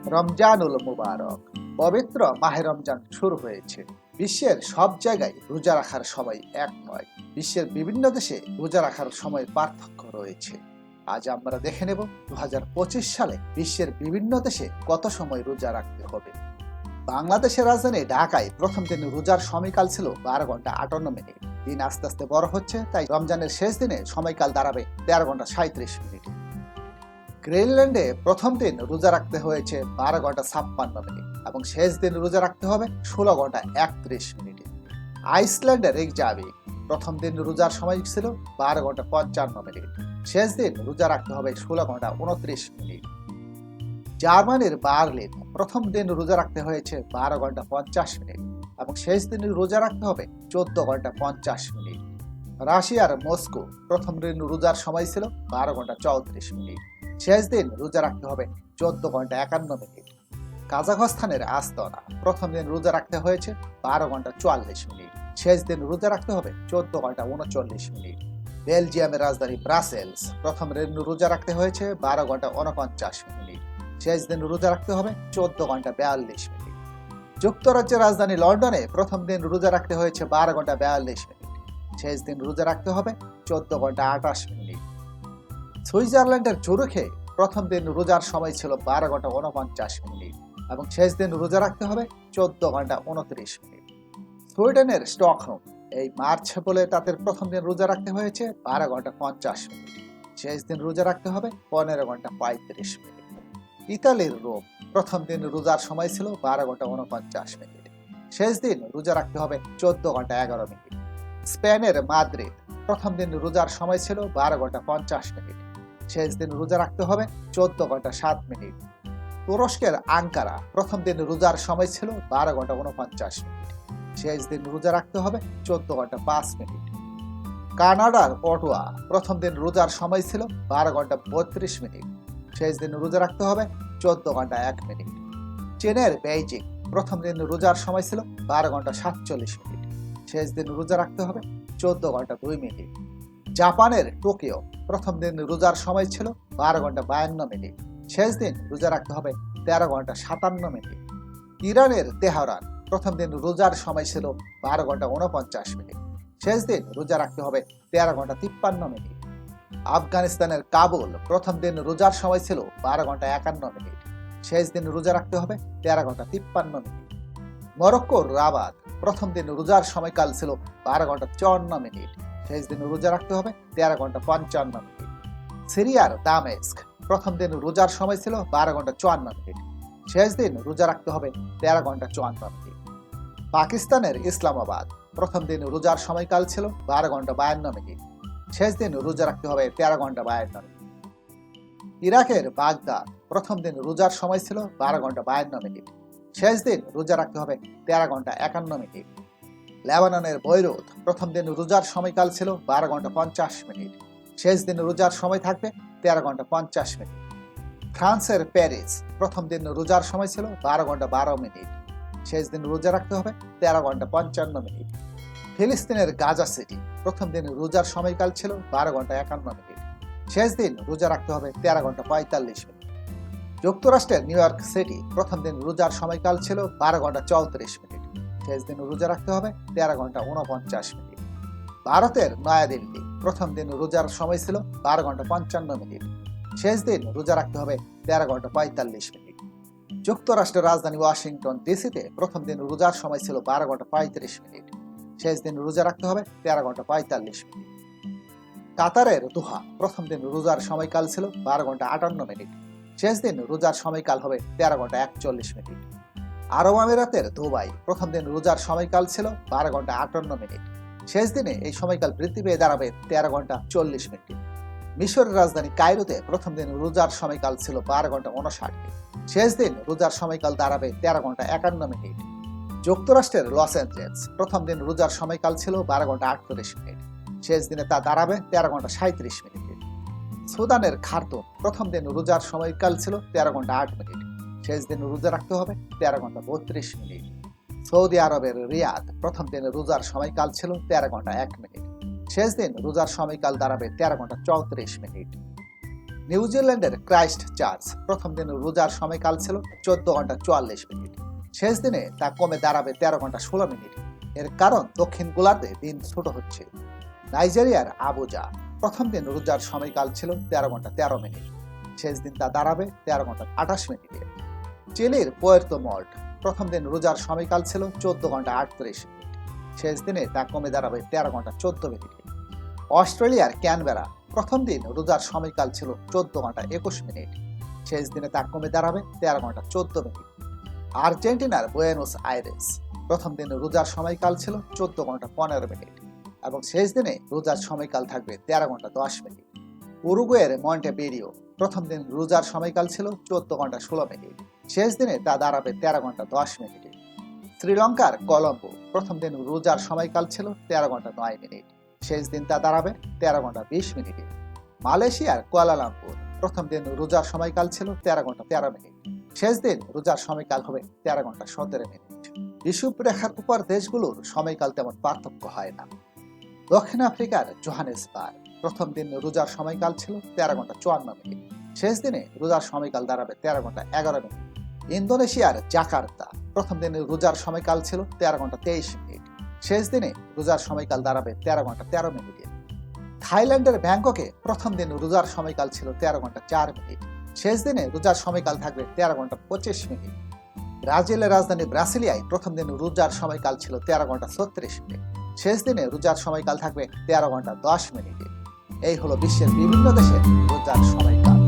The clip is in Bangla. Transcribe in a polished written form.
রমজানুল মুবারক। পবিত্র মাহে রমজান শুরু হয়েছে। বিশ্বের সব জায়গায় রোজা রাখার সময় এক নয়। বিশ্বের বিভিন্ন দেশে রোজা রাখার সময় পার্থক্য রয়েছে। আজ আমরা দেখে নেব 2025 সালে বিশ্বের বিভিন্ন দেশে কত সময় রোজা রাখতে হবে। বাংলাদেশের রাজধানী ঢাকায় প্রথম দিন রোজার সময়কাল ছিল 12 ঘন্টা 58 মিনিট। দিন আস্তে আস্তে বড় হচ্ছে, তাই রমজানের শেষ দিনে সময়কাল দাঁড়াবে 13 ঘন্টা 37 মিনিট। গ্রিনল্যান্ডে প্রথম দিন রোজা রাখতে হয়েছে 12 ঘন্টা 56 মিনিট এবং শেষ দিন রোজা রাখতে হবে 16 ঘন্টা 31 মিনিটে। আইসল্যান্ডের রেকজাভিক প্রথম দিন রোজার সময় ছিল 12 ঘন্টা 55 মিনিট, শেষ দিন রোজা রাখতে হবে 16 ঘন্টা 29 মিনিট। জার্মানির বার্লিন প্রথম দিন রোজা রাখতে হয়েছে 12 ঘন্টা 50 মিনিট এবং শেষ দিন রোজা রাখতে হবে 14 ঘন্টা 50 মিনিট। রাশিয়ার মস্কো প্রথম দিন রোজার সময় ছিল 12 ঘন্টা 34 মিনিট, শেষ দিন রোজা রাখতে হবে 14 ঘন্টা 51 মিনিট। কাজাখস্তানের আস্তনা প্রথম দিন রোজা রাখতে হয়েছে 12 ঘন্টা 44 মিনিট, শেষ দিন রোজা রাখতে হবে 14 ঘন্টা 39 মিনিট। বেলজিয়ামের রাজধানী ব্রাসেলস প্রথম দিন রোজা রাখতে হয়েছে 12 ঘন্টা 49 মিনিট, শেষ দিন রোজা রাখতে হবে 14 ঘন্টা 42 মিনিট। যুক্তরাজ্যের রাজধানী লন্ডনে প্রথম দিন রোজা রাখতে হয়েছে 12 ঘন্টা 42 মিনিট, শেষ দিন রোজা রাখতে হবে 14 ঘন্টা 28 মিনিট। সুইজারল্যান্ডের জুরিখে প্রথম দিন রোজার সময় ছিল 12 ঘন্টা 49 মিনিট এবং শেষ দিন রোজা রাখতে হবে 14 ঘন্টা 29 মিনিট। সুইডেনের স্টকহোম এই মার্চ বলে তাদের প্রথম দিন রোজা রাখতে হয়েছে 12 ঘন্টা 50 মিনিট, শেষ দিন রোজা রাখতে হবে 15 ঘন্টা 35 মিনিট। ইতালির রোম প্রথম দিন রোজার সময় ছিল 12 ঘন্টা 49 মিনিট, শেষ দিন রোজা রাখতে হবে 14 ঘন্টা 11 মিনিট। স্পেনের মাদ্রিদ প্রথম দিন রোজার সময় ছিল 12 ঘন্টা 50 মিনিট, শেষ দিন রোজা রাখতে হবে 14 ঘন্টা 7 মিনিট। তুরস্কের আঙ্কারা প্রথম দিন রোজার সময় ছিল 12 ঘন্টা 49 মিনিট, শেষ দিন রোজা রাখতে হবে 14 ঘন্টা 5 মিনিট। কানাডার অটোয়া প্রথম দিন রোজার সময় ছিল 12 ঘন্টা 32 মিনিট, শেষ দিন রোজা রাখতে হবে 14 ঘন্টা 1 মিনিট। চীনের বেইজিং প্রথম দিন রোজার সময় ছিল 12 ঘন্টা 47 মিনিট, শেষ দিন রোজা রাখতে হবে 14 ঘন্টা 2 মিনিট। জাপানের টোকিও প্রথম দিন রোজার সময় ছিল 12 ঘন্টা 52 মিনিট, শেষ দিন রোজা রাখতে হবে 13 ঘন্টা 57 মিনিট। ইরানের তেহরান প্রথম দিন রোজার সময় ছিল 12 ঘন্টা 49 মিনিট, শেষ দিন রোজা রাখতে হবে 13 ঘন্টা 53 মিনিট। আফগানিস্তানের কাবুল প্রথম দিন রোজার সময় ছিল 12 ঘন্টা 51 মিনিট, শেষ দিন রোজা রাখতে হবে 13 ঘন্টা 53 মিনিট। মরক্কোর রাবাত প্রথম দিন রোজার সময়কাল ছিল 12 ঘন্টা 54 মিনিট, শেষ দিন রোজা রাখতে হবে 13 ঘন্টা 55 মিনিট। সিরিয়ার দামেস্ক প্রথম দিন রোজার সময় ছিল 12 ঘন্টা 54 মিনিট, শেষ দিন রোজা রাখতে হবে 13 ঘন্টা 54 মিনিট। পাকিস্তানের ইসলামাবাদ প্রথম দিন রোজার সময়কাল ছিল 12 ঘন্টা 52 মিনিট, শেষ দিন রোজা রাখতে হবে 13 ঘন্টা 52 মিনিট। ইরাকের বাগদাদ প্রথম দিন রোজার সময় ছিল 12 ঘন্টা 52 মিনিট, শেষ দিন রোজা রাখতে হবে 13 ঘন্টা 51 মিনিট। লেবাননের বৈরুত প্রথম দিন রোজার সময়কাল ছিল 12 ঘন্টা 50 মিনিট, শেষ দিন রোজার সময় থাকবে 13 ঘন্টা 50 মিনিট। ফ্রান্সের প্যারিস প্রথম দিন রোজার সময় ছিল 12 ঘন্টা 12 মিনিট, শেষ দিন রোজা রাখতে হবে 13 ঘন্টা 55 মিনিট। ফিলিস্তিনের গাজা সিটি প্রথম দিন রোজার সময়কাল ছিল 12 ঘন্টা 51 মিনিট, শেষ দিন রোজা রাখতে হবে 13 ঘন্টা 45 মিনিট। যুক্তরাষ্ট্রের নিউ ইয়র্ক সিটি প্রথম দিন রোজার সময়কাল ছিল 12 ঘন্টা 34 মিনিট, শেষ দিন রোজা রাখতে হবে 13 ঘন্টা 49 মিনিট। ভারতের নয়াদিল্লি প্রথম দিন রোজার সময় ছিল 12 ঘন্টা 55 মিনিট, শেষ দিন রোজা রাখতে হবে 13 ঘন্টা 45 মিনিট। যুক্তরাষ্ট্রের রাজধানী ওয়াশিংটন ডিসিতে প্রথম দিন রোজার সময় ছিল 12 ঘন্টা 35 মিনিট, শেষ দিন রোজা রাখতে হবে 13 ঘন্টা 45 মিনিট। কাতারের দোহা প্রথম দিন রোজার সময়কাল ছিল 12 ঘন্টা 58 মিনিট, শেষ দিন রোজার সময়কাল হবে 13 ঘন্টা 41 মিনিট। আরব আমিরাতের দুবাই প্রথম দিন রোজার সময়কাল ছিল 12 ঘন্টা 58 মিনিট, শেষ দিনে এই সময়কাল বৃদ্ধি পেয়ে দাঁড়াবে 13 ঘন্টা 40 মিনিট। মিশরের রাজধানী কায়রোতে প্রথম দিন রোজার সময়কাল ছিল 12 ঘন্টা 59 মিনিট, শেষ দিন রোজার সময়কাল দাঁড়াবে 13 ঘন্টা 51 মিনিট। যুক্তরাষ্ট্রের লস অ্যাঞ্জেলস প্রথম দিন রোজার সময়কাল ছিল 12 ঘন্টা 48 মিনিট, শেষ দিনে তা দাঁড়াবে 13 ঘন্টা 37 মিনিট। সুদানের খার্তুম প্রথম দিন রোজার সময়কাল ছিল 13 ঘন্টা 8 মিনিট, শেষ দিন রোজা রাখতে হবে 13 ঘন্টা 32 মিনিট। সৌদি আরবের রিয়াদ প্রথম দিন রোজার সময়কাল ছিল 13 ঘন্টা 1 মিনিট, শেষ দিন রোজার সময়কাল দাঁড়াবে 13 ঘন্টা 34 মিনিট। নিউজিল্যান্ডের ক্রাইস্ট চার্চ প্রথম দিন রোজার সময়কাল ছিল 14 ঘন্টা 44 মিনিট। শেষ দিনে তা কমে দাঁড়াবে 13 ঘন্টা 16 মিনিট। এর কারণ দক্ষিণ গোলার্ধে দিন ছোট হচ্ছে। নাইজেরিয়ার আবুজা প্রথম দিন রোজার সময়কাল ছিল 13 ঘন্টা 13 মিনিট। শেষ দিন তা দাঁড়াবে 13 ঘন্টা 28 মিনিটে। চিলির পুয়ের্তো মল্ট প্রথম দিন রোজার সময়কাল ছিল 14 ঘন্টা 38 মিনিট। শেষ দিনে তা কমে দাঁড়াবে 13 ঘন্টা 14 মিনিটে। অস্ট্রেলিয়ার ক্যানবেরা প্রথম দিন রোজার সময়কাল ছিল 14 ঘন্টা 21 মিনিট। শেষ দিনে তা কমে দাঁড়াবে 13 ঘন্টা 14 মিনিট। আর্জেন্টিনার বুয়েনোস আইরেস প্রথম দিন রোজার সময়কাল ছিল 14 ঘন্টা 15 মিনিট এবং শেষ দিনে রোজার সময়কাল থাকবে 13 ঘন্টা 10 মিনিট। উরুগুয়ের মন্টেভিডিও প্রথম দিন রোজার সময়কাল ছিল 14 ঘন্টা 16 মিনিট। শেষ দিনে তা দাঁড়াবে 13 ঘন্টা 10 মিনিটে। শ্রীলঙ্কার কলম্বো প্রথম দিন রোজার সময়কাল ছিল 13 ঘন্টা 9 মিনিট। শেষ দিন তা দাঁড়াবে 13 ঘন্টা 20 মিনিটে। মালয়েশিয়ার কুয়ালালামপুর প্রথম দিন রোজার সময়কাল ছিল 13 ঘন্টা 13 মিনিট। শেষ দিন রোজার সময়কাল হবে 13 ঘন্টা 17 মিনিট। বিষুবরেখার উপর দেশগুলোর সময়কাল তেমন পার্থক্য হয় না। দক্ষিণ আফ্রিকার জোহানেসবার্গ প্রথম দিন রোজার সময়কাল ছিল 13 ঘন্টা 54 মিনিট। শেষ দিনে রোজার সময়কাল দাঁড়াবে 13 ঘন্টা 11 মিনিট। ইন্দোনেশিয়ার জাকার্তা প্রথম দিন রোজার সময়কাল ছিল 13 ঘন্টা 23 মিনিট। শেষ দিনে রোজার সময়কাল দাঁড়াবে 13 ঘন্টা 13 মিনিটে। থাইল্যান্ডের ব্যাংককে প্রথম দিন রোজার সময়কাল ছিল 13 ঘন্টা 4 মিনিট। শেষ দিনে রোজার সময়কাল থাকবে 13 ঘন্টা 25 মিনিট। ব্রাজিলের রাজধানী ব্রাসিলিয়ায় প্রথম দিন রোজার সময়কাল ছিল 13 ঘন্টা 36 মিনিট। শেষ দিনে রোজার সময়কাল থাকবে 13 ঘন্টা 10 মিনিটে। এই হলো বিশ্বের বিভিন্ন দেশের রোজার সময়কাল।